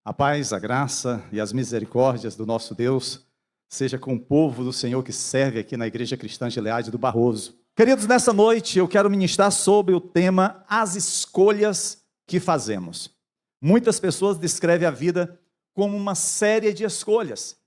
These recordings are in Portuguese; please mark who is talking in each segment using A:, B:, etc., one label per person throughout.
A: A paz, a graça e as misericórdias do nosso Deus seja com o povo do Senhor que serve aqui na Igreja Cristã de Leade do Barroso. Queridos, nessa noite eu quero ministrar sobre o tema as escolhas que fazemos. Muitas pessoas descrevem a vida como uma série de escolhas.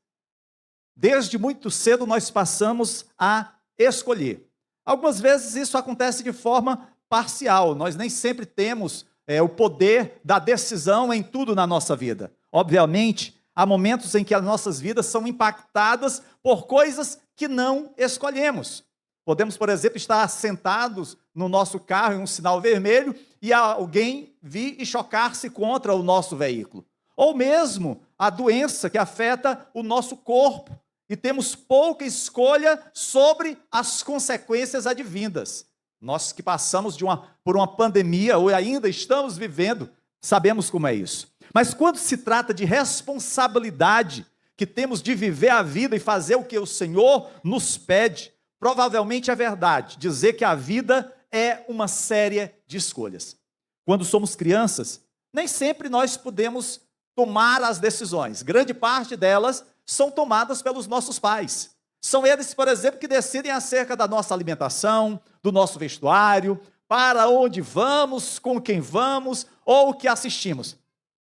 A: Desde muito cedo nós passamos a escolher. Algumas vezes isso acontece de forma parcial, nós nem sempre temos o poder da decisão em tudo na nossa vida. Obviamente, há momentos em que as nossas vidas são impactadas por coisas que não escolhemos. Podemos, por exemplo, estar sentados no nosso carro em um sinal vermelho e alguém vir e chocar-se contra o nosso veículo. Ou mesmo a doença que afeta o nosso corpo e temos pouca escolha sobre as consequências advindas. Nós que passamos por uma pandemia ou ainda estamos vivendo, sabemos como é isso. Mas quando se trata de responsabilidade, que temos de viver a vida e fazer o que o Senhor nos pede, provavelmente é verdade dizer que a vida é uma série de escolhas. Quando somos crianças, nem sempre nós podemos tomar as decisões. Grande parte delas são tomadas pelos nossos pais. São eles, por exemplo, que decidem acerca da nossa alimentação, do nosso vestuário, para onde vamos, com quem vamos, ou o que assistimos.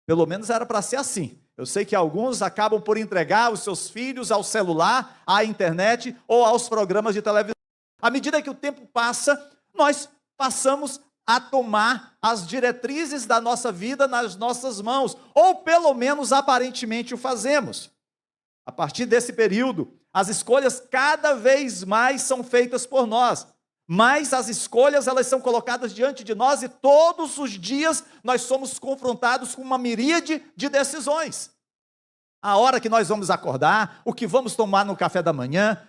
A: Pelo menos era para ser assim. Eu sei que alguns acabam por entregar os seus filhos ao celular, à internet ou aos programas de televisão. À medida que o tempo passa, nós passamos a tomar as diretrizes da nossa vida nas nossas mãos, ou pelo menos aparentemente o fazemos. A partir desse período, as escolhas cada vez mais são feitas por nós, mas as escolhas elas são colocadas diante de nós e todos os dias nós somos confrontados com uma miríade de decisões. A hora que nós vamos acordar, o que vamos tomar no café da manhã,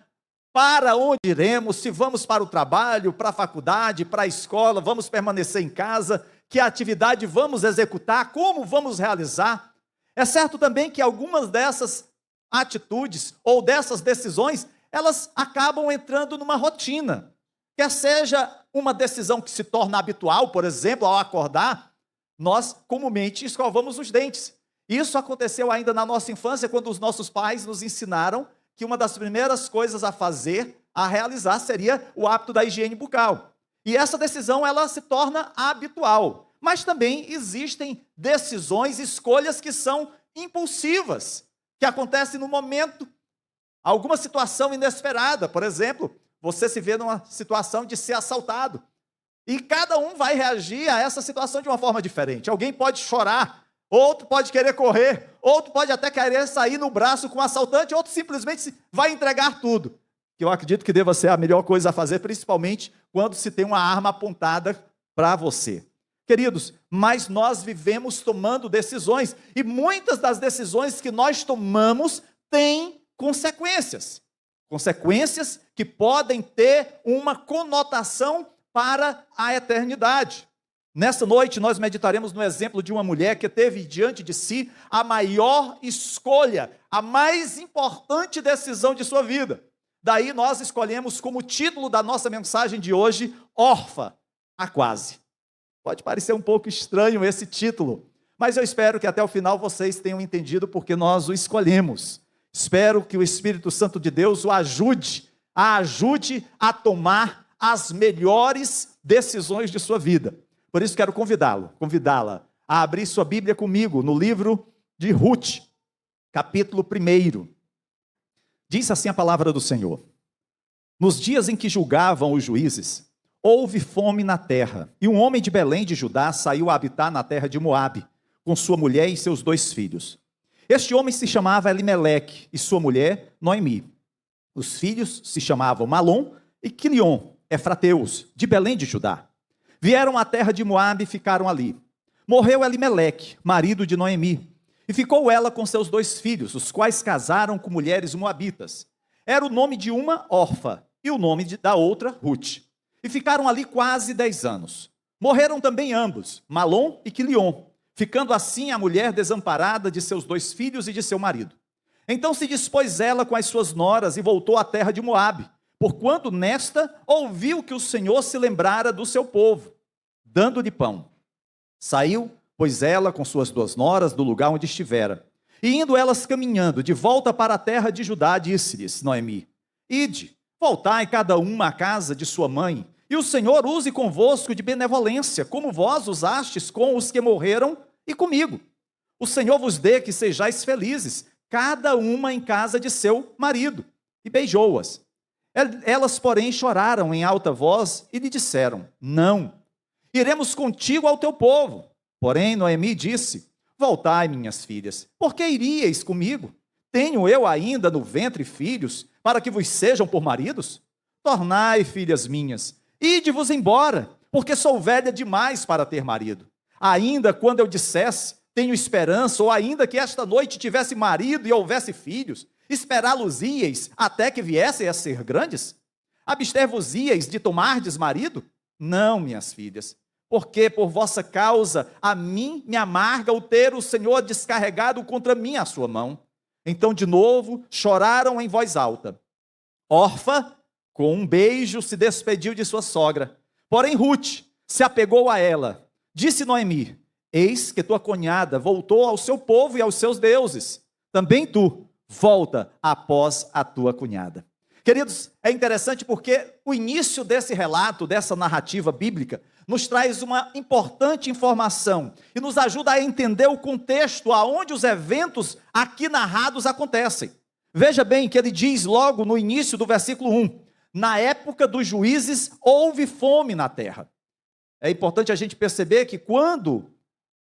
A: para onde iremos, se vamos para o trabalho, para a faculdade, para a escola, vamos permanecer em casa, que atividade vamos executar, como vamos realizar. É certo também que algumas dessas atitudes ou dessas decisões, elas acabam entrando numa rotina. Quer seja uma decisão que se torna habitual, por exemplo, ao acordar, nós comumente escovamos os dentes. Isso aconteceu ainda na nossa infância, quando os nossos pais nos ensinaram que uma das primeiras coisas a fazer, a realizar, seria o hábito da higiene bucal. E essa decisão, ela se torna habitual. Mas também existem decisões, escolhas que são impulsivas, que acontece no momento, alguma situação inesperada. Por exemplo, você se vê numa situação de ser assaltado. E cada um vai reagir a essa situação de uma forma diferente. Alguém pode chorar, outro pode querer correr, outro pode até querer sair no braço com o assaltante, outro simplesmente vai entregar tudo. Que eu acredito que deva ser a melhor coisa a fazer, principalmente quando se tem uma arma apontada para você. Queridos, mas nós vivemos tomando decisões, e muitas das decisões que nós tomamos têm consequências. Consequências que podem ter uma conotação para a eternidade. Nessa noite nós meditaremos no exemplo de uma mulher que teve diante de si a maior escolha, a mais importante decisão de sua vida. Daí nós escolhemos como título da nossa mensagem de hoje, órfã, a quase. Pode parecer um pouco estranho esse título, mas eu espero que até o final vocês tenham entendido porque nós o escolhemos. Espero que o Espírito Santo de Deus o ajude a tomar as melhores decisões de sua vida. Por isso quero convidá-la a abrir sua Bíblia comigo no livro de Ruth, capítulo 1. Diz assim a palavra do Senhor: nos dias em que julgavam os juízes, houve fome na terra, e um homem de Belém de Judá saiu a habitar na terra de Moabe, com sua mulher e seus 2 filhos. Este homem se chamava Elimeleque, e sua mulher Noemi. Os filhos se chamavam Malom e Quilion, efrateus, de Belém de Judá. Vieram à terra de Moabe e ficaram ali. Morreu Elimeleque, marido de Noemi, e ficou ela com seus 2 filhos, os quais casaram com mulheres moabitas. Era o nome de uma órfã, e o nome da outra Ruth. E ficaram ali quase 10 anos. Morreram também ambos, Malom e Quilion, ficando assim a mulher desamparada de seus 2 filhos e de seu marido. Então se dispôs ela com as suas noras e voltou à terra de Moabe, porquanto nesta ouviu que o Senhor se lembrara do seu povo, dando-lhe pão. Saiu, pois ela com suas 2 noras do lugar onde estivera. E indo elas caminhando de volta para a terra de Judá, disse-lhes Noemi: Ide, voltai cada uma à casa de sua mãe, e o Senhor use convosco de benevolência, como vós usastes com os que morreram e comigo. O Senhor vos dê que sejais felizes, cada uma em casa de seu marido. E beijou-as. Elas, porém, choraram em alta voz e lhe disseram: Não, iremos contigo ao teu povo. Porém, Noemi disse: Voltai, minhas filhas, por que iríeis comigo? Tenho eu ainda no ventre filhos, para que vos sejam por maridos? Tornai, filhas minhas, ide-vos embora, porque sou velha demais para ter marido. Ainda quando eu dissesse, tenho esperança, ou ainda que esta noite tivesse marido e houvesse filhos, esperá-los-íeis até que viessem a ser grandes? Abster-vos-íeis de tomardes marido? Não, minhas filhas, porque por vossa causa a mim me amarga o ter o Senhor descarregado contra mim a sua mão. Então de novo choraram em voz alta. Orfa, com um beijo, se despediu de sua sogra. Porém Ruth se apegou a ela. Disse Noemi: Eis que tua cunhada voltou ao seu povo e aos seus deuses. Também tu volta após a tua cunhada. Queridos, é interessante porque o início desse relato, dessa narrativa bíblica, nos traz uma importante informação e nos ajuda a entender o contexto aonde os eventos aqui narrados acontecem. Veja bem que ele diz logo no início do versículo 1, na época dos juízes houve fome na terra. É importante a gente perceber que quando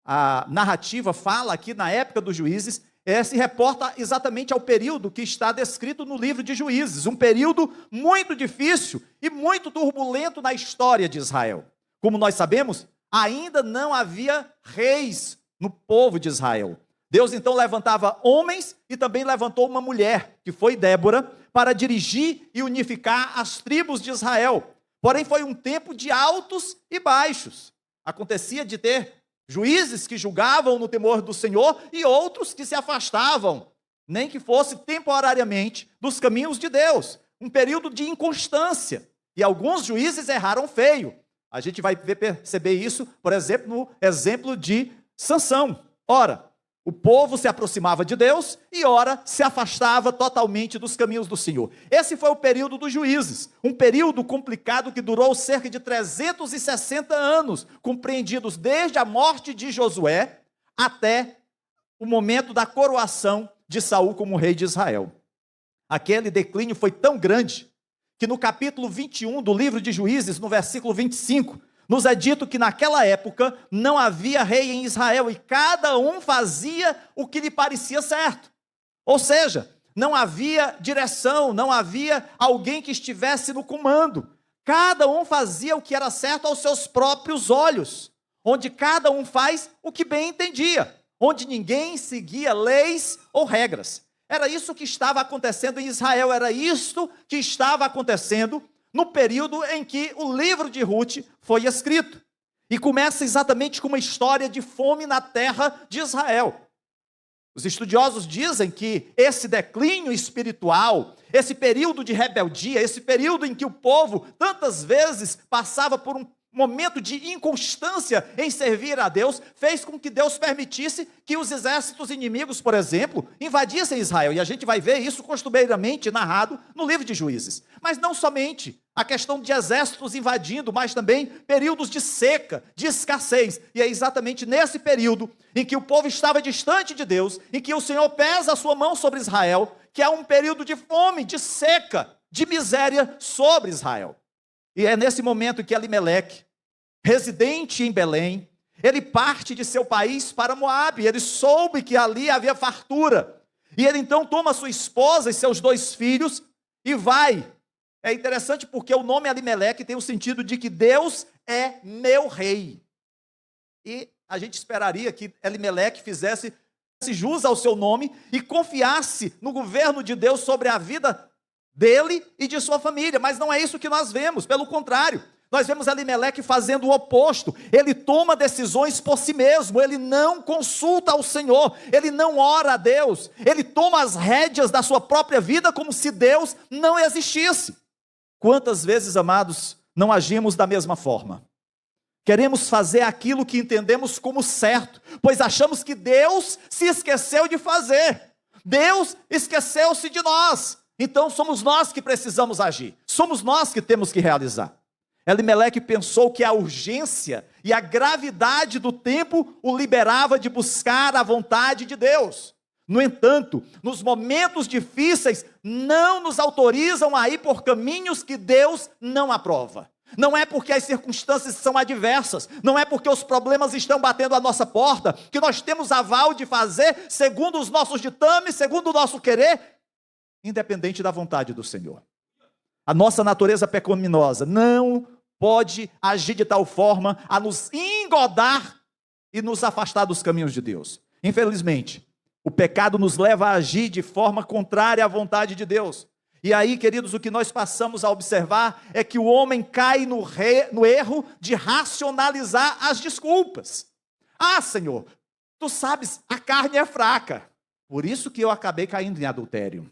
A: a narrativa fala aqui na época dos juízes, se reporta exatamente ao período que está descrito no livro de Juízes, um período muito difícil e muito turbulento na história de Israel. Como nós sabemos, ainda não havia reis no povo de Israel. Deus então levantava homens e também levantou uma mulher, que foi Débora, para dirigir e unificar as tribos de Israel. Porém, foi um tempo de altos e baixos. Acontecia de ter juízes que julgavam no temor do Senhor e outros que se afastavam, nem que fosse temporariamente, dos caminhos de Deus. Um período de inconstância. E alguns juízes erraram feio. A gente vai perceber isso, por exemplo, no exemplo de Sansão. Ora, o povo se aproximava de Deus e ora se afastava totalmente dos caminhos do Senhor. Esse foi o período dos juízes, um período complicado que durou cerca de 360 anos, compreendidos desde a morte de Josué até o momento da coroação de Saul como rei de Israel. Aquele declínio foi tão grande que no capítulo 21 do livro de Juízes, no versículo 25, nos é dito que naquela época não havia rei em Israel e cada um fazia o que lhe parecia certo. Ou seja, não havia direção, não havia alguém que estivesse no comando. Cada um fazia o que era certo aos seus próprios olhos, onde cada um faz o que bem entendia, onde ninguém seguia leis ou regras. Era isso que estava acontecendo em Israel, era isto que estava acontecendo no período em que o livro de Ruth foi escrito. E começa exatamente com uma história de fome na terra de Israel. Os estudiosos dizem que esse declínio espiritual, esse período de rebeldia, esse período em que o povo tantas vezes passava por um momento de inconstância em servir a Deus, fez com que Deus permitisse que os exércitos inimigos, por exemplo, invadissem Israel. E a gente vai ver isso costumeiramente narrado no livro de Juízes. Mas não somente a questão de exércitos invadindo, mas também períodos de seca, de escassez. E é exatamente nesse período em que o povo estava distante de Deus, em que o Senhor pesa a sua mão sobre Israel, que há um período de fome, de seca, de miséria sobre Israel. E é nesse momento que Elimeleque, residente em Belém, ele parte de seu país para Moabe. Ele soube que ali havia fartura. E ele então toma sua esposa e seus 2 filhos e vai. É interessante porque o nome Elimeleque tem o sentido de que Deus é meu rei. E a gente esperaria que Elimeleque fizesse jus ao seu nome e confiasse no governo de Deus sobre a vida dele e de sua família, mas não é isso que nós vemos, pelo contrário, nós vemos Elimeleque fazendo o oposto. Ele toma decisões por si mesmo, ele não consulta ao Senhor, ele não ora a Deus, ele toma as rédeas da sua própria vida como se Deus não existisse. Quantas vezes, amados, não agimos da mesma forma? Queremos fazer aquilo que entendemos como certo, pois achamos que Deus se esqueceu de fazer. Deus esqueceu-se de nós. Então somos nós que precisamos agir. Somos nós que temos que realizar. Elimeleque pensou que a urgência e a gravidade do tempo o liberava de buscar a vontade de Deus. No entanto, nos momentos difíceis, não nos autorizam a ir por caminhos que Deus não aprova. Não é porque as circunstâncias são adversas, não é porque os problemas estão batendo à nossa porta, que nós temos aval de fazer segundo os nossos ditames, segundo o nosso querer, independente da vontade do Senhor. A nossa natureza pecaminosa não pode agir de tal forma a nos engodar e nos afastar dos caminhos de Deus. Infelizmente, o pecado nos leva a agir de forma contrária à vontade de Deus. E aí, queridos, o que nós passamos a observar é que o homem cai no erro de racionalizar as desculpas. Ah, Senhor, tu sabes, a carne é fraca, por isso que eu acabei caindo em adultério.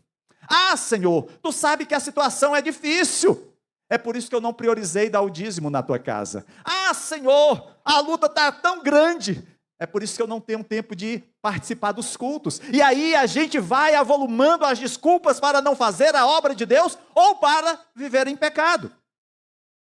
A: Ah, Senhor, tu sabes que a situação é difícil, é por isso que eu não priorizei dar o dízimo na tua casa. Ah, Senhor, a luta está tão grande, é por isso que eu não tenho tempo de participar dos cultos. E aí a gente vai avolumando as desculpas para não fazer a obra de Deus ou para viver em pecado.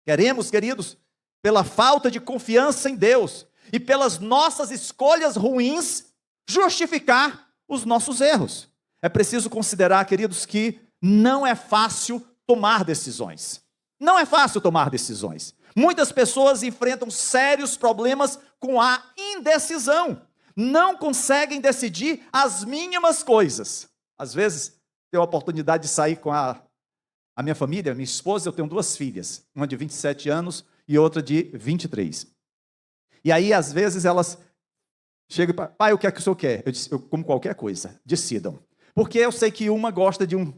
A: Queremos, queridos, pela falta de confiança em Deus e pelas nossas escolhas ruins, justificar os nossos erros. É preciso considerar, queridos, que não é fácil tomar decisões. Não é fácil tomar decisões. Muitas pessoas enfrentam sérios problemas com a indecisão. Não conseguem decidir as mínimas coisas. Às vezes, tenho a oportunidade de sair com a minha família, minha esposa, eu tenho 2 filhas, uma de 27 anos e outra de 23. E aí, às vezes, elas chegam e falam, pai, o que é que o senhor quer? Eu disse, eu como qualquer coisa, decidam. Porque eu sei que uma gosta de minha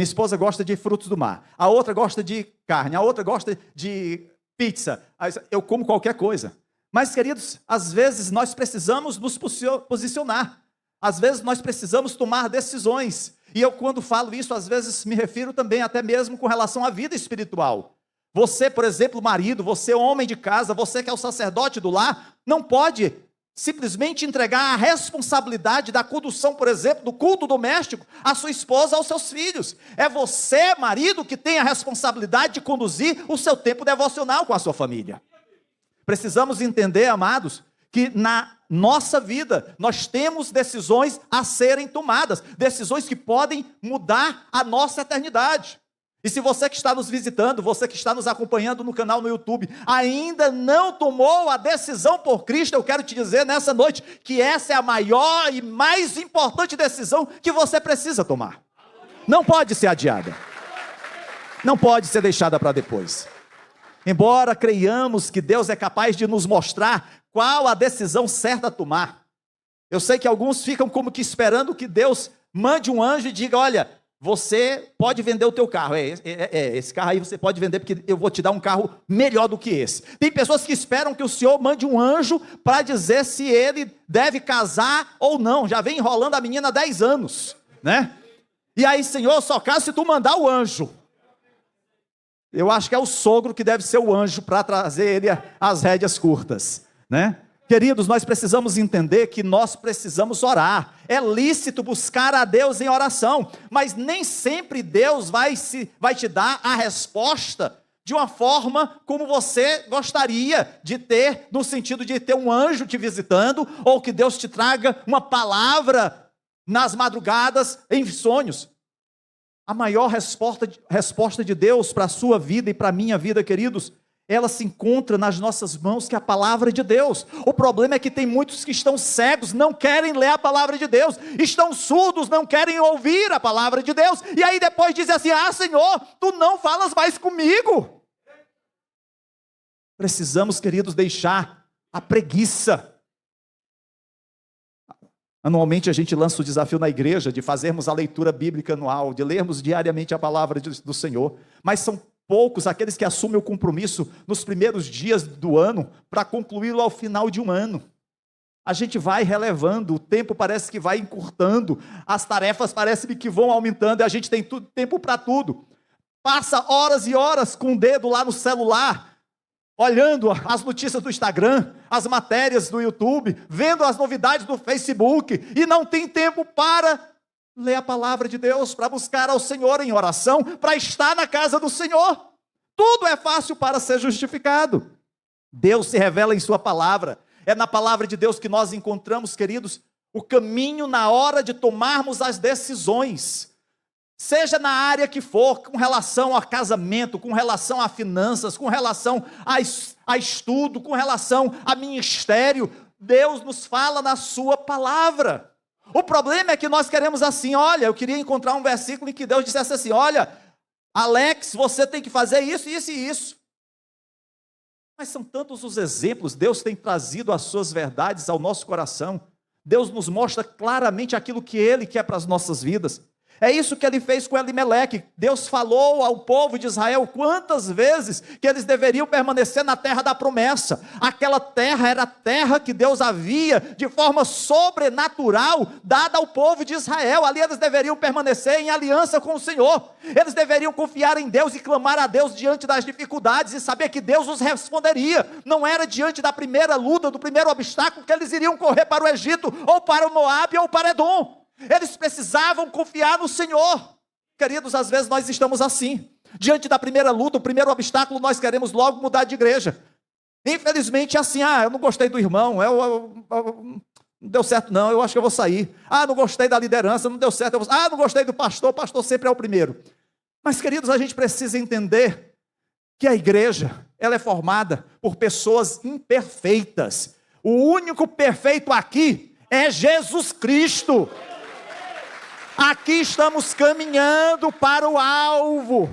A: esposa gosta de frutos do mar, a outra gosta de carne, a outra gosta de pizza, eu como qualquer coisa. Mas, queridos, às vezes nós precisamos nos posicionar, às vezes nós precisamos tomar decisões, e eu quando falo isso, às vezes me refiro também até mesmo com relação à vida espiritual. Você, por exemplo, marido, você homem de casa, você que é o sacerdote do lar, não pode simplesmente entregar a responsabilidade da condução, por exemplo, do culto doméstico, à sua esposa, aos seus filhos. É você, marido, que tem a responsabilidade de conduzir o seu tempo devocional com a sua família. Precisamos entender, amados, que na nossa vida nós temos decisões a serem tomadas, decisões que podem mudar a nossa eternidade. E se você que está nos visitando, você que está nos acompanhando no canal no YouTube, ainda não tomou a decisão por Cristo, eu quero te dizer nessa noite que essa é a maior e mais importante decisão que você precisa tomar. Não pode ser adiada. Não pode ser deixada para depois. Embora creiamos que Deus é capaz de nos mostrar qual a decisão certa a tomar, eu sei que alguns ficam como que esperando que Deus mande um anjo e diga, olha, você pode vender o teu carro, esse carro aí você pode vender porque eu vou te dar um carro melhor do que esse. Tem pessoas que esperam que o Senhor mande um anjo para dizer se ele deve casar ou não, já vem enrolando a menina há 10 anos, né? E aí, Senhor, só casa se tu mandar o anjo. Eu acho que é o sogro que deve ser o anjo para trazer ele as rédeas curtas, né? Queridos, nós precisamos entender que nós precisamos orar. É lícito buscar a Deus em oração, mas nem sempre Deus vai te dar a resposta de uma forma como você gostaria de ter, no sentido de ter um anjo te visitando, ou que Deus te traga uma palavra nas madrugadas, em sonhos. A maior resposta de Deus para a sua vida e para a minha vida, queridos, ela se encontra nas nossas mãos, que é a palavra de Deus. O problema é que tem muitos que estão cegos, não querem ler a palavra de Deus, estão surdos, não querem ouvir a palavra de Deus, e aí depois dizem assim, Senhor, tu não falas mais comigo. Precisamos, queridos, deixar a preguiça. Anualmente a gente lança o desafio na igreja de fazermos a leitura bíblica anual, de lermos diariamente a palavra do Senhor, mas são poucos aqueles que assumem o compromisso nos primeiros dias do ano para concluí-lo ao final de um ano. A gente vai relevando, o tempo parece que vai encurtando, as tarefas parecem que vão aumentando e a gente tem tempo para tudo. Passa horas e horas com o dedo lá no celular, olhando as notícias do Instagram, as matérias do YouTube, vendo as novidades do Facebook, e não tem tempo para ler a palavra de Deus, para buscar ao Senhor em oração, para estar na casa do Senhor. Tudo é fácil para ser justificado. Deus se revela em sua palavra. É na palavra de Deus que nós encontramos, queridos, o caminho na hora de tomarmos as decisões. Seja na área que for, com relação a casamento, com relação a finanças, com relação a estudo, com relação a ministério, Deus nos fala na sua palavra. O problema é que nós queremos assim, olha, eu queria encontrar um versículo em que Deus dissesse assim, olha, Alex, você tem que fazer isso, isso e isso. Mas são tantos os exemplos, Deus tem trazido as suas verdades ao nosso coração. Deus nos mostra claramente aquilo que Ele quer para as nossas vidas. É isso que Ele fez com Elimeleque. Deus falou ao povo de Israel quantas vezes que eles deveriam permanecer na terra da promessa. Aquela terra era a terra que Deus havia, de forma sobrenatural, dada ao povo de Israel. Ali eles deveriam permanecer em aliança com o Senhor. Eles deveriam confiar em Deus e clamar a Deus diante das dificuldades e saber que Deus os responderia. Não era diante da primeira luta, do primeiro obstáculo, que eles iriam correr para o Egito, ou para o Moabe, ou para Edom. Eles precisavam confiar no Senhor. Queridos, às vezes nós estamos assim. Diante da primeira luta, o primeiro obstáculo, nós queremos logo mudar de igreja. Infelizmente é assim, eu não gostei do irmão, não deu certo não, eu acho que eu vou sair. Não gostei da liderança, não deu certo, não gostei do pastor, o pastor sempre é o primeiro. Mas, queridos, a gente precisa entender que a igreja, ela é formada por pessoas imperfeitas. O único perfeito aqui é Jesus Cristo. Aqui estamos caminhando para o alvo.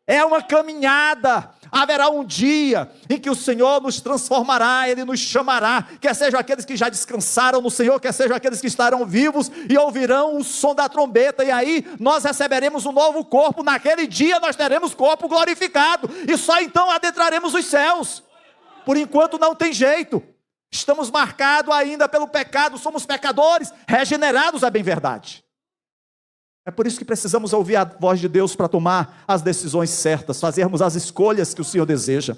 A: É uma caminhada. Haverá um dia em que o Senhor nos transformará, Ele nos chamará, quer sejam aqueles que já descansaram no Senhor, quer sejam aqueles que estarão vivos e ouvirão o som da trombeta, e aí nós receberemos um novo corpo. Naquele dia nós teremos corpo glorificado, e só então adentraremos os céus. Por enquanto não tem jeito. Estamos marcados ainda pelo pecado, somos pecadores, regenerados, é bem verdade. É por isso que precisamos ouvir a voz de Deus para tomar as decisões certas, fazermos as escolhas que o Senhor deseja.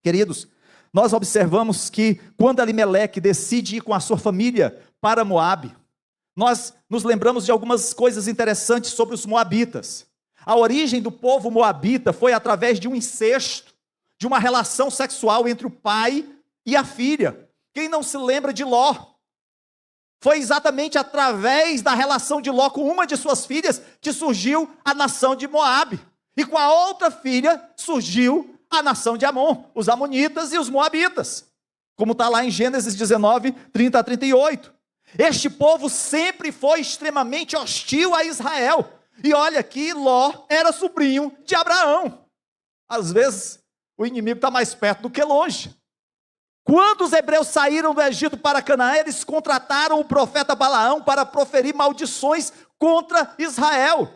A: Queridos, nós observamos que quando Elimeleque decide ir com a sua família para Moabe, nós nos lembramos de algumas coisas interessantes sobre os moabitas. A origem do povo moabita foi através de um incesto, de uma relação sexual entre o pai e a filha. Quem não se lembra de Ló? Foi exatamente através da relação de Ló com uma de suas filhas que surgiu a nação de Moabe. E com a outra filha surgiu a nação de Amon, os amonitas e os moabitas. Como está lá em Gênesis 19, 30 a 38. Este povo sempre foi extremamente hostil a Israel. E olha que Ló era sobrinho de Abraão. Às vezes o inimigo está mais perto do que longe. Quando os hebreus saíram do Egito para Canaã, eles contrataram o profeta Balaão para proferir maldições contra Israel.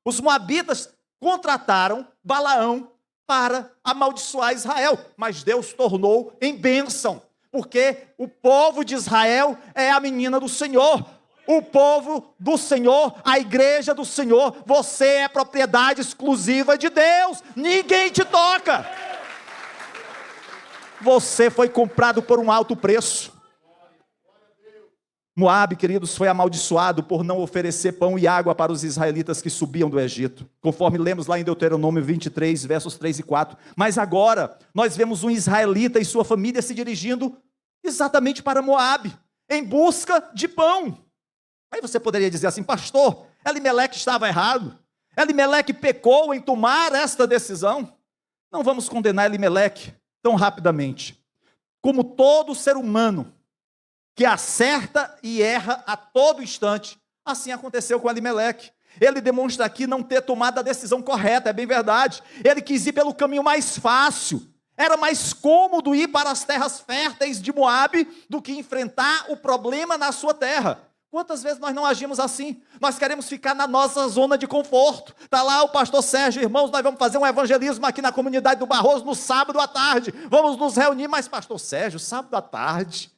A: Os moabitas contrataram Balaão para amaldiçoar Israel, mas Deus tornou em bênção, porque o povo de Israel é a menina do Senhor. O povo do Senhor, a igreja do Senhor, você é propriedade exclusiva de Deus, ninguém te toca. Você foi comprado por um alto preço. Moabe, queridos, foi amaldiçoado por não oferecer pão e água para os israelitas que subiam do Egito, conforme lemos lá em Deuteronômio 23, versos 3 e 4. Mas agora, nós vemos um israelita e sua família se dirigindo exatamente para Moabe, em busca de pão. Aí você poderia dizer assim, pastor, Elimeleque estava errado? Elimeleque pecou em tomar esta decisão? Não vamos condenar Elimeleque tão rapidamente. Como todo ser humano que acerta e erra a todo instante, assim aconteceu com Elimeleque. Ele demonstra aqui não ter tomado a decisão correta, é bem verdade. Ele quis ir pelo caminho mais fácil. Era mais cômodo ir para as terras férteis de Moabe do que enfrentar o problema na sua terra. Quantas vezes nós não agimos assim? Nós queremos ficar na nossa zona de conforto. Está lá o pastor Sérgio, irmãos, nós vamos fazer um evangelismo aqui na comunidade do Barroso no sábado à tarde. Vamos nos reunir, mas pastor Sérgio, sábado à tarde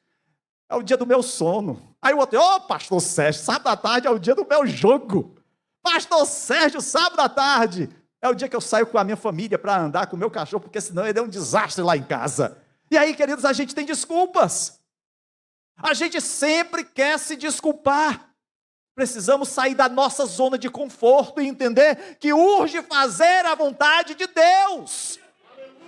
A: é o dia do meu sono. Aí o outro, pastor Sérgio, sábado à tarde é o dia do meu jogo. Pastor Sérgio, sábado à tarde É o dia que eu saio com a minha família para andar com o meu cachorro, porque senão ele é um desastre lá em casa. E aí, queridos, a gente tem desculpas. A gente sempre quer se desculpar. Precisamos sair da nossa zona de conforto e entender que urge fazer a vontade de Deus.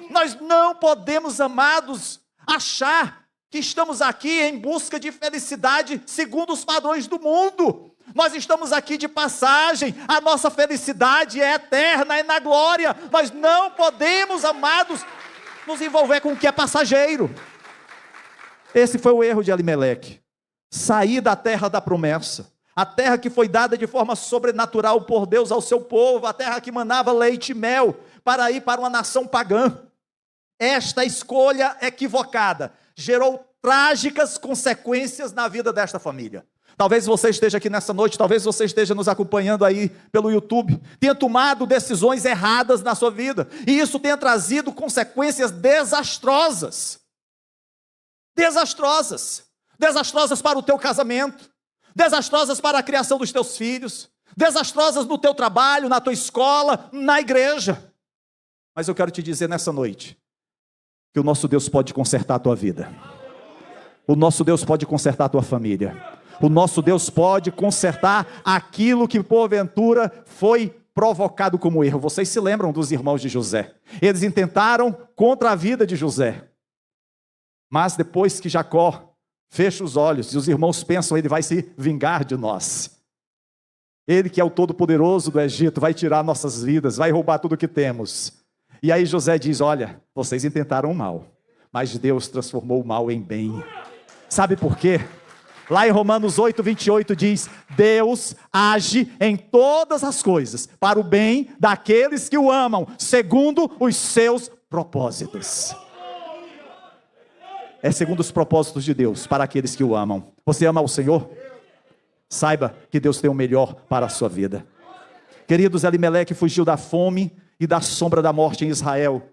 A: Nós não podemos, amados, achar que estamos aqui em busca de felicidade segundo os padrões do mundo. Nós estamos aqui de passagem, a nossa felicidade é eterna, é na glória. Nós não podemos, amados, nos envolver com o que é passageiro. Esse foi o erro de Elimeleque. Sair da terra da promessa, a terra que foi dada de forma sobrenatural por Deus ao seu povo, a terra que manava leite e mel, para ir para uma nação pagã. Esta escolha equivocada gerou trágicas consequências na vida desta família. Talvez você esteja aqui nessa noite, talvez você esteja nos acompanhando aí pelo YouTube, tenha tomado decisões erradas na sua vida, e isso tenha trazido consequências desastrosas. Desastrosas para o teu casamento, desastrosas para a criação dos teus filhos, desastrosas no teu trabalho, na tua escola, na igreja. Mas eu quero te dizer nessa noite, que o nosso Deus pode consertar a tua vida. O nosso Deus pode consertar a tua família. O nosso Deus pode consertar aquilo que porventura foi provocado como erro. Vocês se lembram dos irmãos de José? Eles intentaram contra a vida de José. Mas depois que Jacó fecha os olhos e os irmãos pensam, ele vai se vingar de nós. Ele que é o Todo-Poderoso do Egito, vai tirar nossas vidas, vai roubar tudo que temos. E aí José diz, olha, vocês intentaram o mal, mas Deus transformou o mal em bem. Sabe por quê? Lá em Romanos 8:28 diz, Deus age em todas as coisas, para o bem daqueles que o amam, segundo os seus propósitos. É segundo os propósitos de Deus, para aqueles que o amam. Você ama o Senhor? Saiba que Deus tem o melhor para a sua vida. Queridos, Elimeleque fugiu da fome e da sombra da morte em Israel,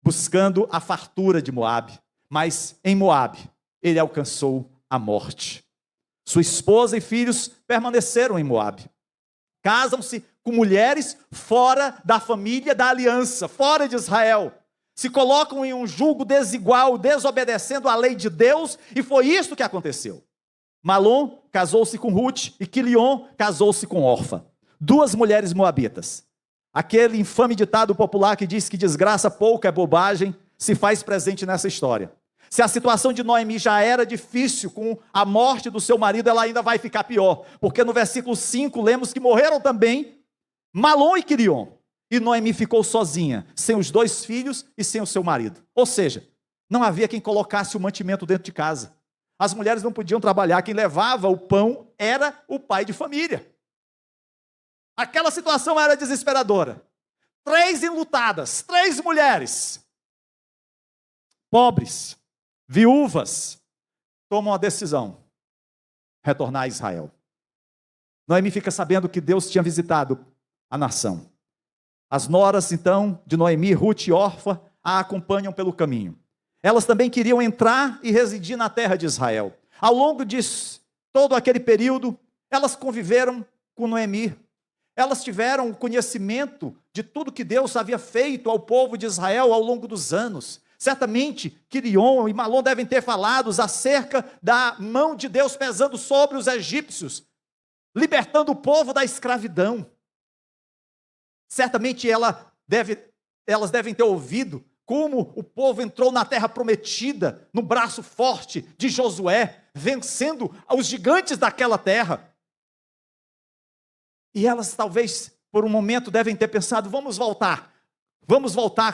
A: buscando a fartura de Moabe. Mas em Moabe, ele alcançou a morte. Sua esposa e filhos permaneceram em Moabe. Casam-se com mulheres fora da família da aliança, fora de Israel. Se colocam em um jugo desigual, desobedecendo a lei de Deus, e foi isso que aconteceu. Malom casou-se com Ruth e Quilion casou-se com Orfa. Duas mulheres moabitas. Aquele infame ditado popular que diz que desgraça pouca é bobagem, se faz presente nessa história. Se a situação de Noemi já era difícil com a morte do seu marido, ela ainda vai ficar pior. Porque no versículo 5 lemos que morreram também Malom e Quilion. E Noemi ficou sozinha, sem os dois filhos e sem o seu marido. Ou seja, não havia quem colocasse o mantimento dentro de casa. As mulheres não podiam trabalhar, quem levava o pão era o pai de família. Aquela situação era desesperadora. 3 enlutadas, 3 mulheres, pobres, viúvas, tomam a decisão, retornar a Israel. Noemi fica sabendo que Deus tinha visitado a nação. As noras, então, de Noemi, Ruth e Orfa, a acompanham pelo caminho. Elas também queriam entrar e residir na terra de Israel. Ao longo de todo aquele período, elas conviveram com Noemi. Elas tiveram conhecimento de tudo que Deus havia feito ao povo de Israel ao longo dos anos. Certamente, Quilion e Malom devem ter falado acerca da mão de Deus pesando sobre os egípcios, libertando o povo da escravidão. Certamente elas devem ter ouvido como o povo entrou na terra prometida, no braço forte de Josué, vencendo os gigantes daquela terra. E elas talvez, por um momento, devem ter pensado, vamos voltar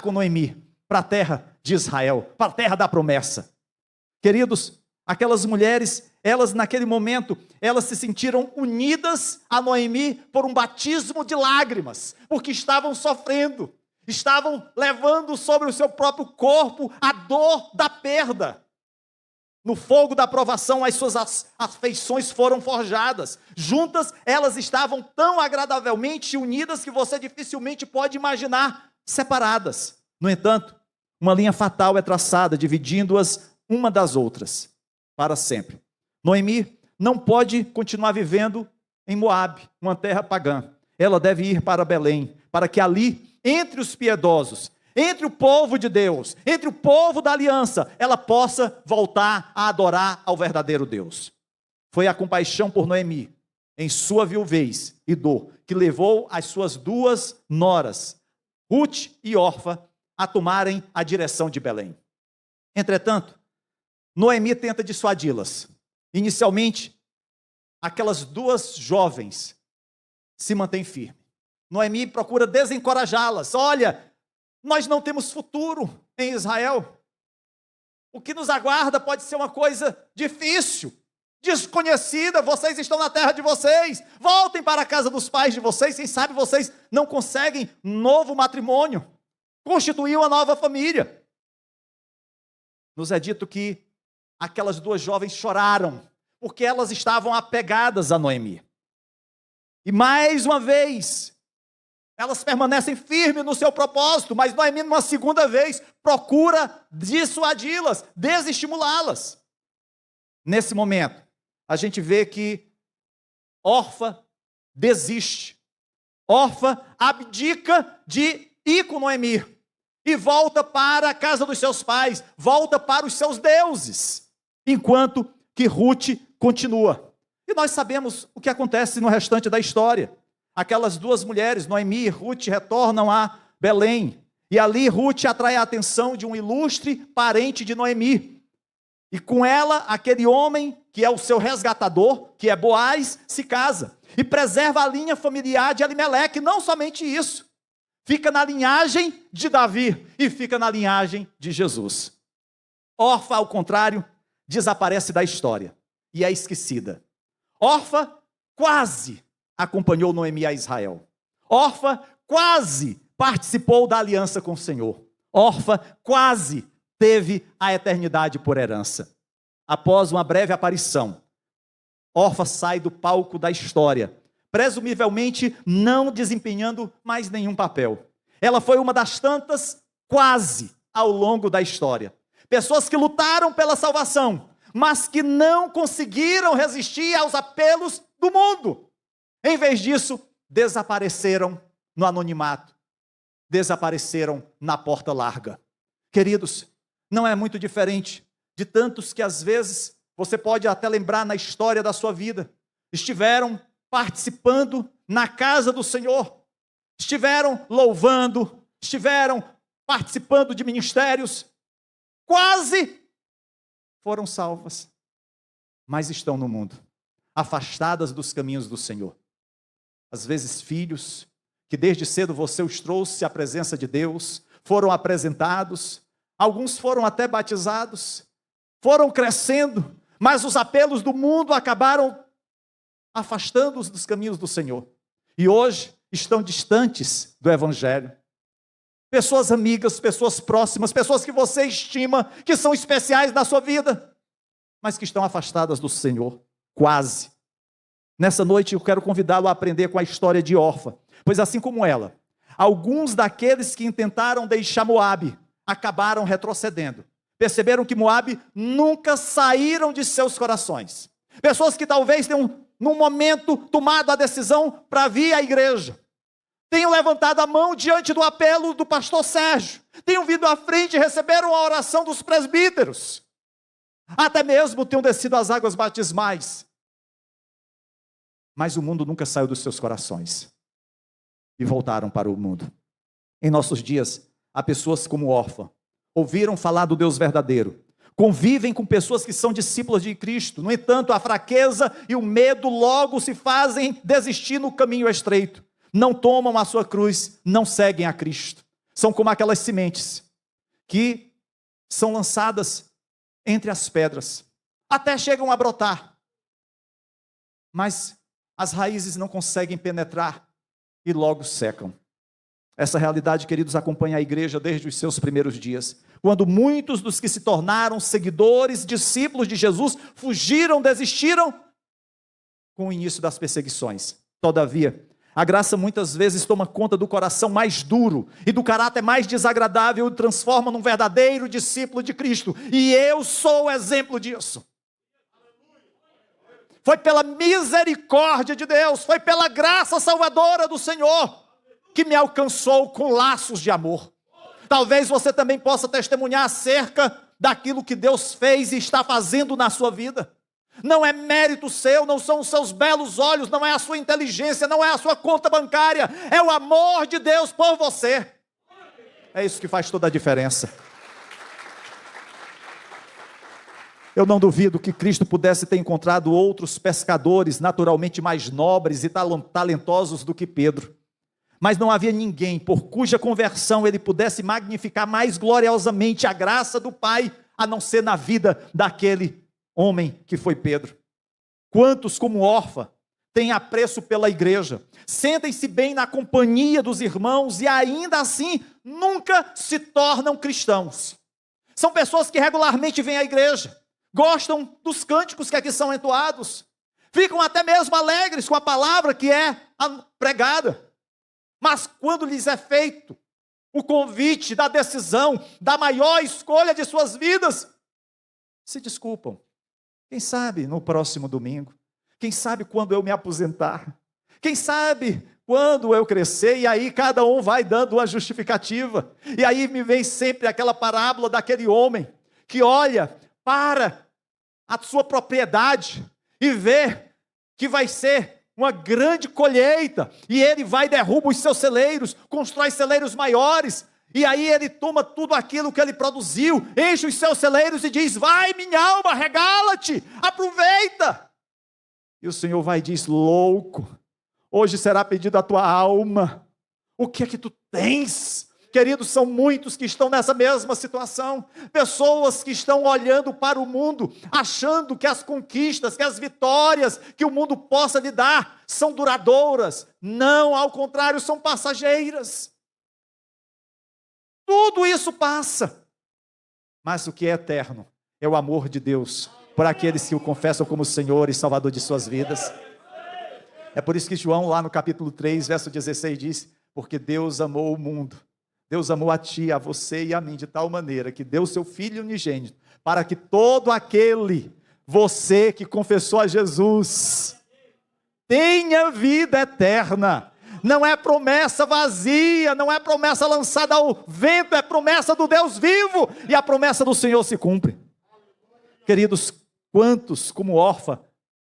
A: com Noemi para a terra de Israel, para a terra da promessa. Queridos, aquelas mulheres, elas naquele momento, elas se sentiram unidas a Noemi por um batismo de lágrimas, porque estavam sofrendo, estavam levando sobre o seu próprio corpo a dor da perda. No fogo da provação, as suas afeições foram forjadas. Juntas, elas estavam tão agradavelmente unidas que você dificilmente pode imaginar separadas. No entanto, uma linha fatal é traçada, dividindo-as uma das outras, para sempre. Noemi não pode continuar vivendo em Moabe, uma terra pagã. Ela deve ir para Belém, para que ali entre os piedosos, entre o povo de Deus, entre o povo da aliança, ela possa voltar a adorar ao verdadeiro Deus. Foi a compaixão por Noemi, em sua viuvez e dor, que levou as suas duas noras, Ruth e Orfa, a tomarem a direção de Belém. Entretanto, Noemi tenta dissuadi-las. Inicialmente, aquelas duas jovens se mantêm firmes. Noemi procura desencorajá-las. Olha, nós não temos futuro em Israel. O que nos aguarda pode ser uma coisa difícil, desconhecida. Vocês estão na terra de vocês. Voltem para a casa dos pais de vocês. Quem sabe vocês não conseguem novo matrimônio, constituir uma nova família. Nos é dito que aquelas duas jovens choraram, porque elas estavam apegadas a Noemi. E mais uma vez, elas permanecem firmes no seu propósito, mas Noemi, uma segunda vez, procura dissuadi-las, desestimulá-las. Nesse momento, a gente vê que Orfa desiste. Orfa abdica de ir com Noemi e volta para a casa dos seus pais, volta para os seus deuses, enquanto que Ruth continua. E nós sabemos o que acontece no restante da história. Aquelas duas mulheres, Noemi e Ruth, retornam a Belém. E ali Ruth atrai a atenção de um ilustre parente de Noemi. E com ela, aquele homem, que é o seu resgatador, que é Boaz, se casa. E preserva a linha familiar de Elimeleque. Não somente isso. Fica na linhagem de Davi e fica na linhagem de Jesus. Orfa, ao contrário, desaparece da história e é esquecida. Orfa quase acompanhou Noemi a Israel. Orfa quase participou da aliança com o Senhor. Orfa quase teve a eternidade por herança. Após uma breve aparição, Orfa sai do palco da história, presumivelmente não desempenhando mais nenhum papel. Ela foi uma das tantas quase ao longo da história. Pessoas que lutaram pela salvação, mas que não conseguiram resistir aos apelos do mundo. Em vez disso, desapareceram no anonimato, desapareceram na porta larga. Queridos, não é muito diferente de tantos que às vezes você pode até lembrar na história da sua vida, estiveram participando na casa do Senhor, estiveram louvando, estiveram participando de ministérios, quase foram salvas, mas estão no mundo, afastadas dos caminhos do Senhor. Às vezes filhos, que desde cedo você os trouxe à presença de Deus, foram apresentados, alguns foram até batizados, foram crescendo, mas os apelos do mundo acabaram afastando-os dos caminhos do Senhor. E hoje estão distantes do Evangelho. Pessoas amigas, pessoas próximas, pessoas que você estima, que são especiais na sua vida, mas que estão afastadas do Senhor, quase. Nessa noite eu quero convidá-lo a aprender com a história de Orfa, pois assim como ela, alguns daqueles que intentaram deixar Moabe, acabaram retrocedendo. Perceberam que Moabe nunca saíram de seus corações. Pessoas que talvez tenham, num momento, tomado a decisão para vir à igreja, tenham levantado a mão diante do apelo do pastor Sérgio, tenham vindo à frente e receberam a oração dos presbíteros, até mesmo tenham descido as águas batismais, mas o mundo nunca saiu dos seus corações, e voltaram para o mundo. Em nossos dias, há pessoas como Orfa, ouviram falar do Deus verdadeiro, convivem com pessoas que são discípulas de Cristo, no entanto, a fraqueza e o medo logo se fazem desistir no caminho estreito, não tomam a sua cruz, não seguem a Cristo. São como aquelas sementes que são lançadas entre as pedras, até chegam a brotar, mas as raízes não conseguem penetrar e logo secam. Essa realidade, queridos, acompanha a igreja desde os seus primeiros dias, quando muitos dos que se tornaram seguidores, discípulos de Jesus, fugiram, desistiram com o início das perseguições. Todavia, a graça muitas vezes toma conta do coração mais duro e do caráter mais desagradável e o transforma num verdadeiro discípulo de Cristo. E eu sou o exemplo disso. Foi pela misericórdia de Deus, foi pela graça salvadora do Senhor, que me alcançou com laços de amor. Talvez você também possa testemunhar acerca daquilo que Deus fez e está fazendo na sua vida. Não é mérito seu, não são os seus belos olhos, não é a sua inteligência, não é a sua conta bancária, é o amor de Deus por você. É isso que faz toda a diferença. Eu não duvido que Cristo pudesse ter encontrado outros pescadores naturalmente mais nobres e talentosos do que Pedro. Mas não havia ninguém por cuja conversão ele pudesse magnificar mais gloriosamente a graça do Pai, a não ser na vida daquele homem que foi Pedro. Quantos, como órfã, têm apreço pela igreja, sentem-se bem na companhia dos irmãos e ainda assim nunca se tornam cristãos. São pessoas que regularmente vêm à igreja, gostam dos cânticos que aqui são entoados, ficam até mesmo alegres com a palavra que é pregada. Mas quando lhes é feito o convite da decisão, da maior escolha de suas vidas, se desculpam. Quem sabe no próximo domingo? Quem sabe quando eu me aposentar? Quem sabe quando eu crescer? E aí cada um vai dando uma justificativa. E aí me vem sempre aquela parábola daquele homem que olha para a sua propriedade e vê que vai ser uma grande colheita, e ele vai e derruba os seus celeiros, constrói celeiros maiores, e aí ele toma tudo aquilo que ele produziu, enche os seus celeiros e diz: vai minha alma, regala-te, aproveita. E o Senhor vai e diz: louco, hoje será pedida a tua alma, o que é que tu tens? Queridos, são muitos que estão nessa mesma situação, pessoas que estão olhando para o mundo, achando que as conquistas, que as vitórias que o mundo possa lhe dar, são duradouras. Não, ao contrário, são passageiras. Tudo isso passa, mas o que é eterno é o amor de Deus, por aqueles que o confessam como Senhor e Salvador de suas vidas. É por isso que João, lá no capítulo 3, verso 16, diz: porque Deus amou o mundo, Deus amou a ti, a você e a mim de tal maneira que deu seu Filho unigênito, para que todo aquele, você que confessou a Jesus, tenha vida eterna. Não é promessa vazia, não é promessa lançada ao vento, é promessa do Deus vivo, e a promessa do Senhor se cumpre. Queridos, quantos, como órfã,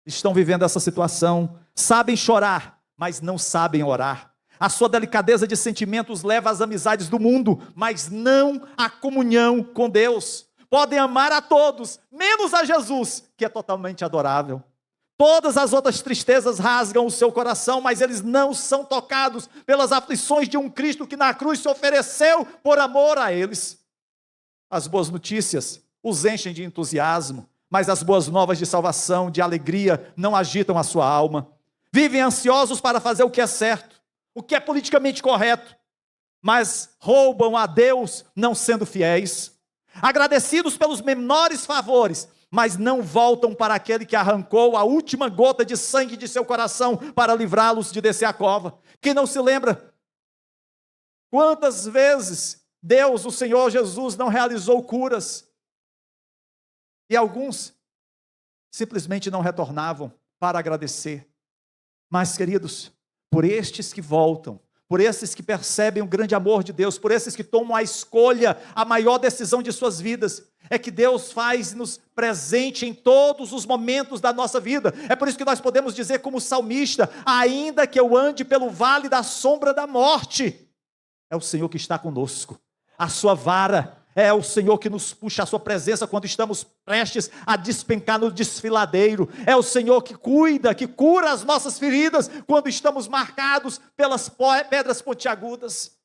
A: estão vivendo essa situação, sabem chorar, mas não sabem orar. A sua delicadeza de sentimentos leva às amizades do mundo, mas não à comunhão com Deus. Podem amar a todos, menos a Jesus, que é totalmente adorável. Todas as outras tristezas rasgam o seu coração, mas eles não são tocados pelas aflições de um Cristo que na cruz se ofereceu por amor a eles. As boas notícias os enchem de entusiasmo, mas as boas novas de salvação, de alegria, não agitam a sua alma. Vivem ansiosos para fazer o que é certo, o que é politicamente correto, mas roubam a Deus não sendo fiéis, agradecidos pelos menores favores, mas não voltam para aquele que arrancou a última gota de sangue de seu coração para livrá-los de descer a cova. Quem não se lembra quantas vezes Deus, o Senhor Jesus, não realizou curas, e alguns simplesmente não retornavam para agradecer. Mas, queridos, por estes que voltam, por esses que percebem o grande amor de Deus, por esses que tomam a escolha, a maior decisão de suas vidas, é que Deus faz-nos presente em todos os momentos da nossa vida. É por isso que nós podemos dizer como salmista: ainda que eu ande pelo vale da sombra da morte, é o Senhor que está conosco. A sua vara é o Senhor que nos puxa a sua presença quando estamos prestes a despencar no desfiladeiro. É o Senhor que cuida, que cura as nossas feridas quando estamos marcados pelas pedras pontiagudas.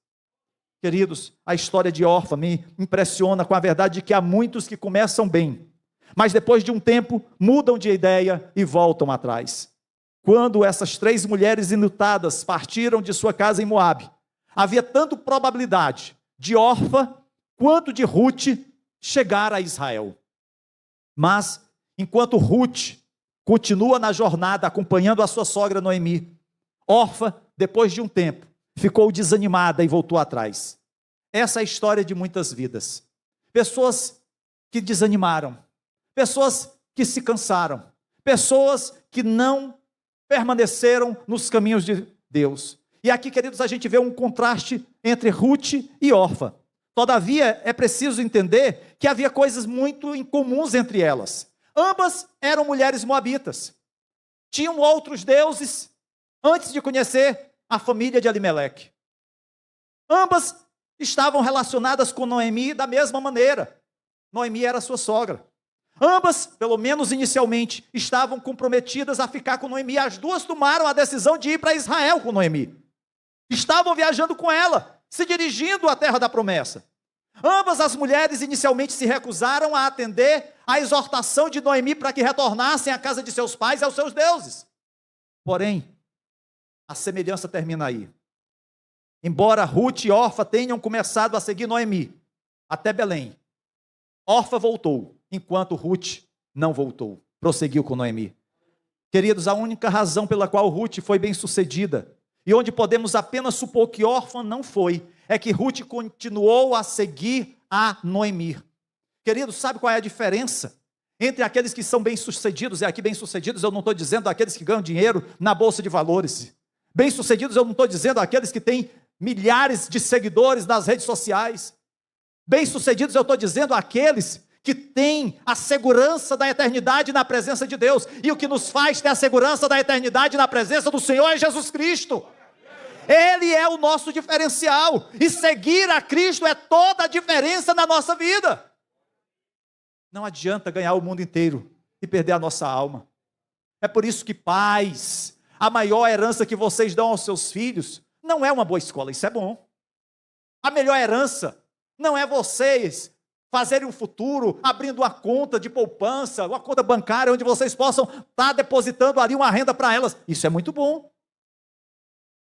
A: Queridos, a história de órfã me impressiona com a verdade de que há muitos que começam bem, mas depois de um tempo mudam de ideia e voltam atrás. Quando essas 3 mulheres enlutadas partiram de sua casa em Moabe, havia tanto probabilidade de órfã quanto de Ruth chegar a Israel. Mas, enquanto Ruth continua na jornada acompanhando a sua sogra Noemi, órfã, depois de um tempo, ficou desanimada e voltou atrás. Essa é a história de muitas vidas. Pessoas que desanimaram, pessoas que se cansaram, pessoas que não permaneceram nos caminhos de Deus. E aqui, queridos, a gente vê um contraste entre Ruth e Orfa. Todavia, é preciso entender que havia coisas muito incomuns entre elas. Ambas eram mulheres moabitas. Tinham outros deuses antes de conhecer a família de Elimeleque. Ambas estavam relacionadas com Noemi da mesma maneira. Noemi era sua sogra. Ambas, pelo menos inicialmente, estavam comprometidas a ficar com Noemi. As duas tomaram a decisão de ir para Israel com Noemi. Estavam viajando com ela, se dirigindo à terra da promessa. Ambas as mulheres inicialmente se recusaram a atender à exortação de Noemi para que retornassem à casa de seus pais e aos seus deuses. Porém, a semelhança termina aí. Embora Ruth e Orfa tenham começado a seguir Noemi até Belém, Orfa voltou, enquanto Ruth não voltou, prosseguiu com Noemi. Queridos, a única razão pela qual Ruth foi bem-sucedida, e onde podemos apenas supor que Orfa não foi, é que Ruth continuou a seguir a Noemi. Queridos, sabe qual é a diferença entre aqueles que são bem-sucedidos, e aqui bem-sucedidos eu não estou dizendo aqueles que ganham dinheiro na Bolsa de Valores, bem-sucedidos eu não estou dizendo aqueles que têm milhares de seguidores nas redes sociais, bem-sucedidos eu estou dizendo aqueles que têm a segurança da eternidade na presença de Deus, e o que nos faz ter a segurança da eternidade na presença do Senhor é Jesus Cristo. Ele é o nosso diferencial, e seguir a Cristo é toda a diferença na nossa vida. Não adianta ganhar o mundo inteiro e perder a nossa alma. É por isso que, pais, a maior herança que vocês dão aos seus filhos não é uma boa escola, isso é bom. A melhor herança não é vocês fazerem um futuro abrindo uma conta de poupança, uma conta bancária onde vocês possam estar depositando ali uma renda para elas, isso é muito bom.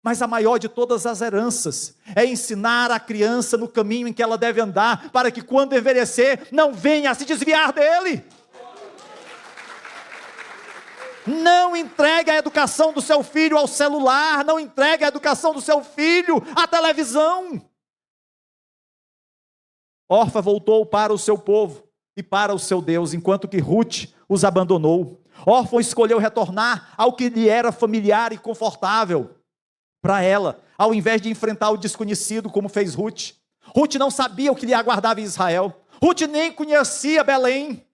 A: Mas a maior de todas as heranças é ensinar a criança no caminho em que ela deve andar, para que quando envelhecer, não venha a se desviar dele. Não entregue a educação do seu filho ao celular, não entregue a educação do seu filho à televisão. Orfa voltou para o seu povo e para o seu Deus, enquanto que Ruth os abandonou. Orfa escolheu retornar ao que lhe era familiar e confortável para ela, ao invés de enfrentar o desconhecido, como fez Ruth. Ruth não sabia o que lhe aguardava em Israel. Ruth nem conhecia Belém.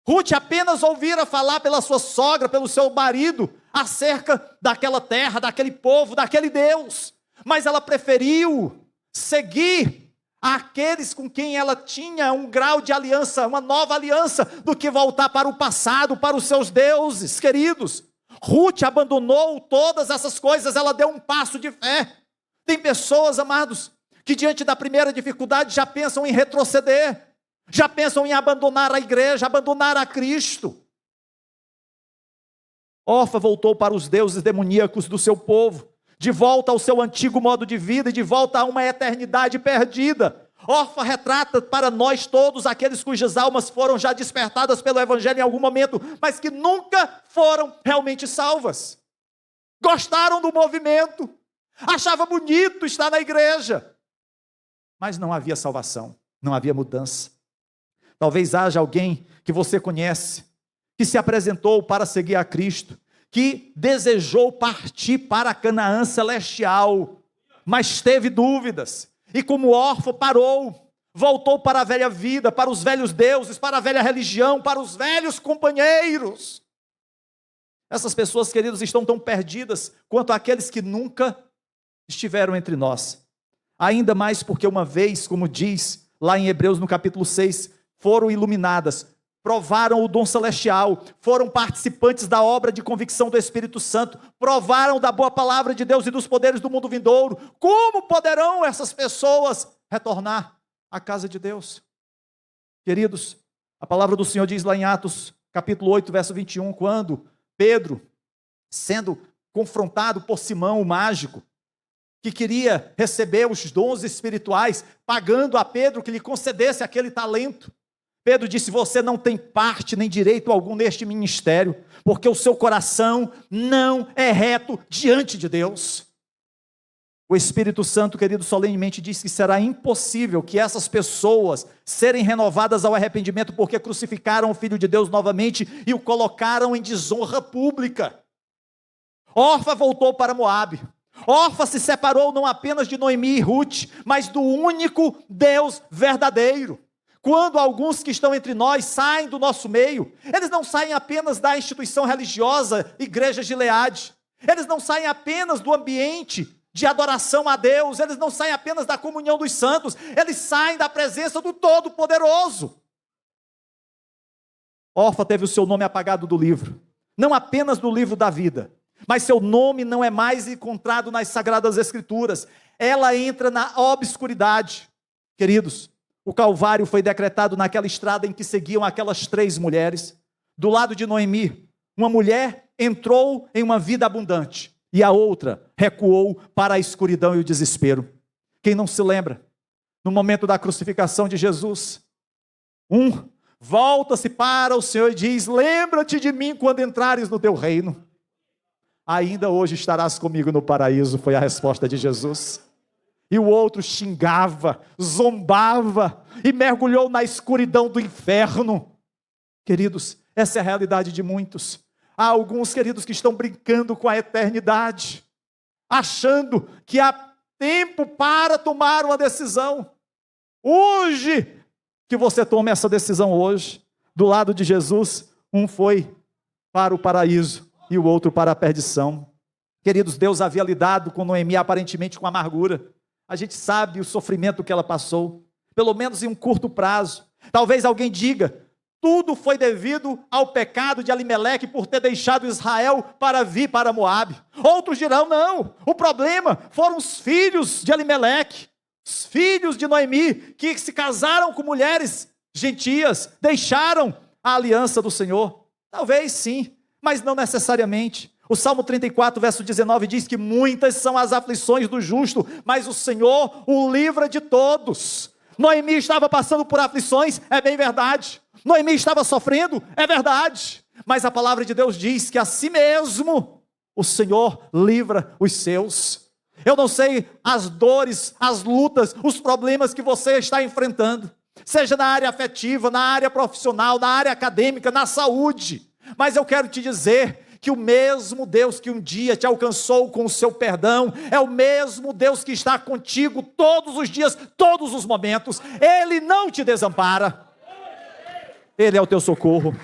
A: Ruth apenas ouvira falar pela sua sogra, pelo seu marido, acerca daquela terra, daquele povo, daquele Deus. Mas ela preferiu seguir aqueles com quem ela tinha um grau de aliança, uma nova aliança, do que voltar para o passado, para os seus deuses queridos. Ruth abandonou todas essas coisas, ela deu um passo de fé. Tem pessoas, amados, que diante da primeira dificuldade já pensam em retroceder, já pensam em abandonar a igreja, abandonar a Cristo. Orfa voltou para os deuses demoníacos do seu povo, de volta ao seu antigo modo de vida e de volta a uma eternidade perdida. Orfa retrata para nós todos aqueles cujas almas foram já despertadas pelo Evangelho em algum momento, mas que nunca foram realmente salvas. Gostaram do movimento, achavam bonito estar na igreja, mas não havia salvação, não havia mudança. Talvez haja alguém que você conhece, que se apresentou para seguir a Cristo, que desejou partir para a Canaã celestial, mas teve dúvidas. E como órfão parou, voltou para a velha vida, para os velhos deuses, para a velha religião, para os velhos companheiros. Essas pessoas, queridos, estão tão perdidas quanto aqueles que nunca estiveram entre nós. Ainda mais porque uma vez, como diz lá em Hebreus no capítulo 6, foram iluminadas, provaram o dom celestial, foram participantes da obra de convicção do Espírito Santo, provaram da boa palavra de Deus e dos poderes do mundo vindouro. Como poderão essas pessoas retornar à casa de Deus? Queridos, a palavra do Senhor diz lá em Atos, capítulo 8, verso 21, quando Pedro, sendo confrontado por Simão, o mágico, que queria receber os dons espirituais, pagando a Pedro que lhe concedesse aquele talento, Pedro disse: você não tem parte nem direito algum neste ministério, porque o seu coração não é reto diante de Deus. O Espírito Santo, querido, solenemente diz que será impossível que essas pessoas serem renovadas ao arrependimento, porque crucificaram o Filho de Deus novamente e o colocaram em desonra pública. Orfa voltou para Moabe. Orfa se separou não apenas de Noemi e Ruth, mas do único Deus verdadeiro. Quando alguns que estão entre nós saem do nosso meio, eles não saem apenas da instituição religiosa, Igreja Gileade. Eles não saem apenas do ambiente de adoração a Deus, eles não saem apenas da comunhão dos santos, eles saem da presença do Todo-Poderoso. Orfa teve o seu nome apagado do livro, não apenas do livro da vida, mas seu nome não é mais encontrado nas Sagradas Escrituras. Ela entra na obscuridade. Queridos, o Calvário foi decretado naquela estrada em que seguiam aquelas 3 mulheres. Do lado de Noemi, uma mulher entrou em uma vida abundante e a outra recuou para a escuridão e o desespero. Quem não se lembra? No momento da crucificação de Jesus, volta-se para o Senhor e diz: lembra-te de mim quando entrares no teu reino. Ainda hoje estarás comigo no paraíso, foi a resposta de Jesus. E o outro xingava, zombava e mergulhou na escuridão do inferno. Queridos, essa é a realidade de muitos. Há alguns, queridos, que estão brincando com a eternidade, achando que há tempo para tomar uma decisão. Urge que você tome essa decisão hoje. Do lado de Jesus, um foi para o paraíso e o outro para a perdição. Queridos, Deus havia lidado com Noemi aparentemente com amargura. A gente sabe o sofrimento que ela passou, pelo menos em um curto prazo. Talvez alguém diga: tudo foi devido ao pecado de Alimeleque por ter deixado Israel para vir para Moabe. Outros dirão: não, o problema foram os filhos de Alimeleque, os filhos de Noemi, que se casaram com mulheres gentias, deixaram a aliança do Senhor. Talvez sim, mas não necessariamente. O Salmo 34, verso 19 diz que muitas são as aflições do justo, mas o Senhor o livra de todos. Noemi estava passando por aflições, é bem verdade. Noemi estava sofrendo, é verdade. Mas a palavra de Deus diz que a si mesmo o Senhor livra os seus. Eu não sei as dores, as lutas, os problemas que você está enfrentando, seja na área afetiva, na área profissional, na área acadêmica, na saúde. Mas eu quero te dizer que o mesmo Deus que um dia te alcançou com o seu perdão, é o mesmo Deus que está contigo todos os dias, todos os momentos. Ele não te desampara. Ele é o teu socorro.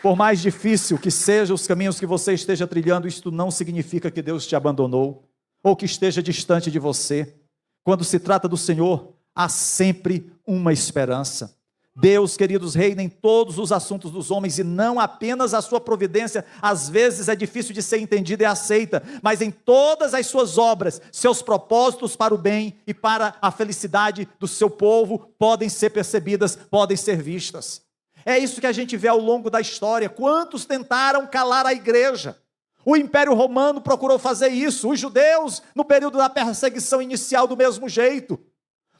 A: Por mais difícil que sejam os caminhos que você esteja trilhando, isto não significa que Deus te abandonou, ou que esteja distante de você. Quando se trata do Senhor, há sempre uma esperança. Deus, queridos, reina em todos os assuntos dos homens e não apenas a sua providência, às vezes é difícil de ser entendida e aceita, mas em todas as suas obras, seus propósitos para o bem e para a felicidade do seu povo podem ser percebidas, podem ser vistas. É isso que a gente vê ao longo da história. Quantos tentaram calar a igreja? O Império Romano procurou fazer isso, os judeus no período da perseguição inicial do mesmo jeito.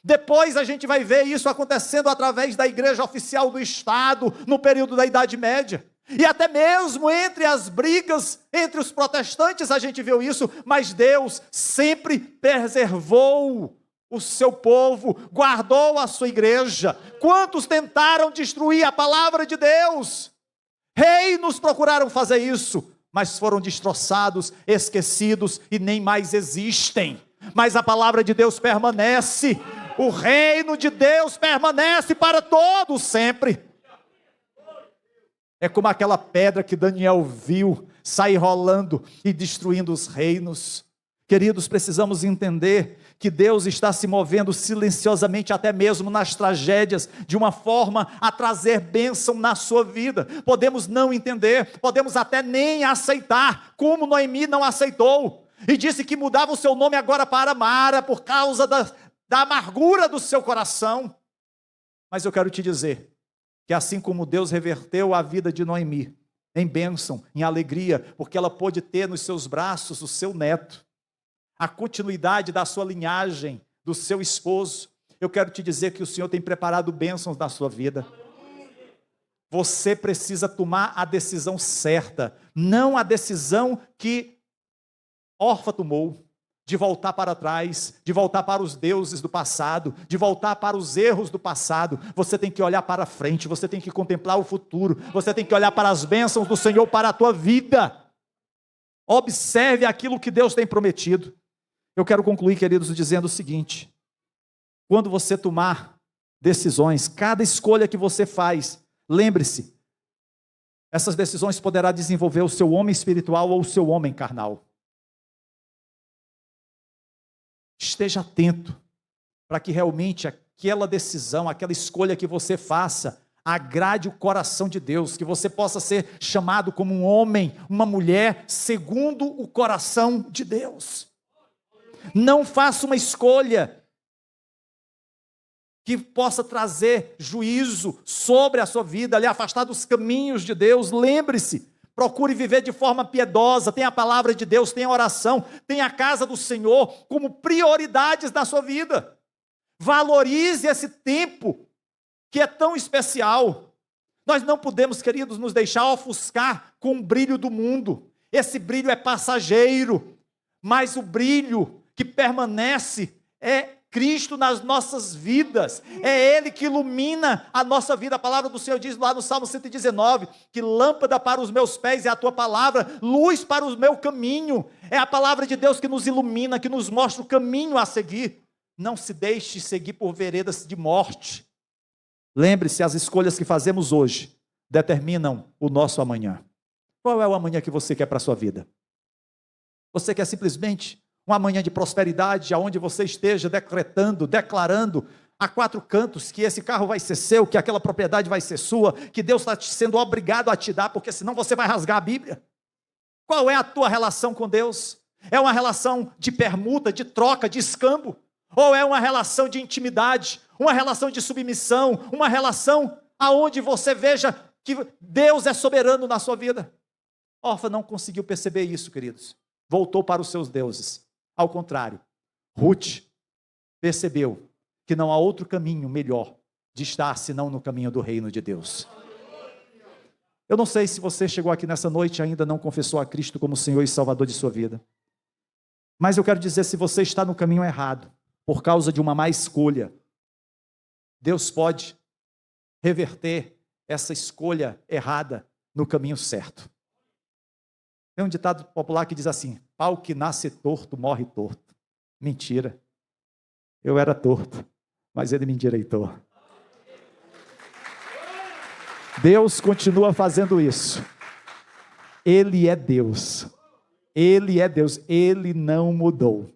A: Depois a gente vai ver isso acontecendo através da igreja oficial do Estado, no período da Idade Média. E até mesmo entre as brigas entre os protestantes a gente viu isso, mas Deus sempre preservou o seu povo, guardou a sua igreja. Quantos tentaram destruir a palavra de Deus? Reinos procuraram fazer isso, mas foram destroçados, esquecidos e nem mais existem. Mas a palavra de Deus permanece. O reino de Deus permanece para todos sempre. É como aquela pedra que Daniel viu sair rolando e destruindo os reinos. Queridos, precisamos entender que Deus está se movendo silenciosamente, até mesmo nas tragédias, de uma forma a trazer bênção na sua vida. Podemos não entender, podemos até nem aceitar, como Noemi não aceitou, e disse que mudava o seu nome agora para Mara, por causa da amargura do seu coração. Mas eu quero te dizer, que assim como Deus reverteu a vida de Noemi, em bênção, em alegria, porque ela pôde ter nos seus braços o seu neto, a continuidade da sua linhagem, do seu esposo, eu quero te dizer que o Senhor tem preparado bênçãos na sua vida. Você precisa tomar a decisão certa, não a decisão que Orfa tomou, de voltar para trás, de voltar para os deuses do passado, de voltar para os erros do passado. Você tem que olhar para frente, você tem que contemplar o futuro, você tem que olhar para as bênçãos do Senhor para a tua vida. Observe aquilo que Deus tem prometido. Eu quero concluir, queridos, dizendo o seguinte: quando você tomar decisões, cada escolha que você faz, lembre-se, essas decisões poderá desenvolver o seu homem espiritual ou o seu homem carnal. Esteja atento para que realmente aquela decisão, aquela escolha que você faça, agrade o coração de Deus, que você possa ser chamado como um homem, uma mulher, segundo o coração de Deus. Não faça uma escolha que possa trazer juízo sobre a sua vida, lhe afastar dos caminhos de Deus. Lembre-se, procure viver de forma piedosa, tenha a palavra de Deus, tenha a oração, tenha a casa do Senhor como prioridades da sua vida. Valorize esse tempo que é tão especial. Nós não podemos, queridos, nos deixar ofuscar com o brilho do mundo. Esse brilho é passageiro, mas o brilho que permanece é Cristo nas nossas vidas, é Ele que ilumina a nossa vida. A palavra do Senhor diz lá no Salmo 119, que lâmpada para os meus pés é a tua palavra, luz para o meu caminho. É a palavra de Deus que nos ilumina, que nos mostra o caminho a seguir. Não se deixe seguir por veredas de morte. Lembre-se, as escolhas que fazemos hoje determinam o nosso amanhã. Qual é o amanhã que você quer para a sua vida? Você quer simplesmente um amanhã de prosperidade, aonde você esteja decretando, declarando a quatro cantos que esse carro vai ser seu, que aquela propriedade vai ser sua, que Deus está sendo obrigado a te dar, porque senão você vai rasgar a Bíblia? Qual é a tua relação com Deus? É uma relação de permuta, de troca, de escambo? Ou é uma relação de intimidade, uma relação de submissão, uma relação aonde você veja que Deus é soberano na sua vida? Orfa não conseguiu perceber isso, queridos. Voltou para os seus deuses. Ao contrário, Ruth percebeu que não há outro caminho melhor de estar senão no caminho do reino de Deus. Eu não sei se você chegou aqui nessa noite e ainda não confessou a Cristo como Senhor e Salvador de sua vida. Mas eu quero dizer, se você está no caminho errado, por causa de uma má escolha, Deus pode reverter essa escolha errada no caminho certo. Tem um ditado popular que diz assim: pau que nasce torto, morre torto. Mentira. Eu era torto, mas Ele me endireitou. Deus continua fazendo isso. Ele é Deus. Ele é Deus. Ele não mudou.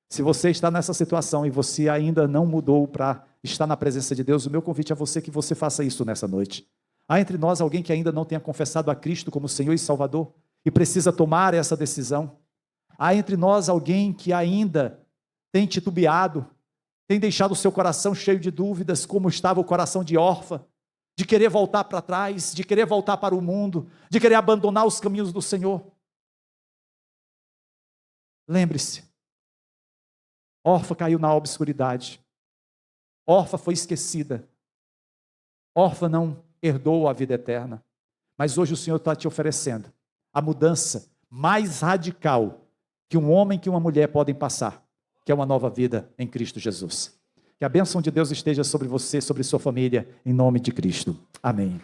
A: Se você está nessa situação e você ainda não mudou para estar na presença de Deus, o meu convite a você é que você faça isso nessa noite. Há entre nós alguém que ainda não tenha confessado a Cristo como Senhor e Salvador e precisa tomar essa decisão? Há entre nós alguém que ainda tem titubeado, tem deixado o seu coração cheio de dúvidas, como estava o coração de Orfa, de querer voltar para trás, de querer voltar para o mundo, de querer abandonar os caminhos do Senhor? Lembre-se, Orfa caiu na obscuridade, Orfa foi esquecida, Orfa não herdou a vida eterna, mas hoje o Senhor está te oferecendo a mudança mais radical que um homem e uma mulher podem passar, que é uma nova vida em Cristo Jesus. Que a bênção de Deus esteja sobre você, sobre sua família, em nome de Cristo. Amém.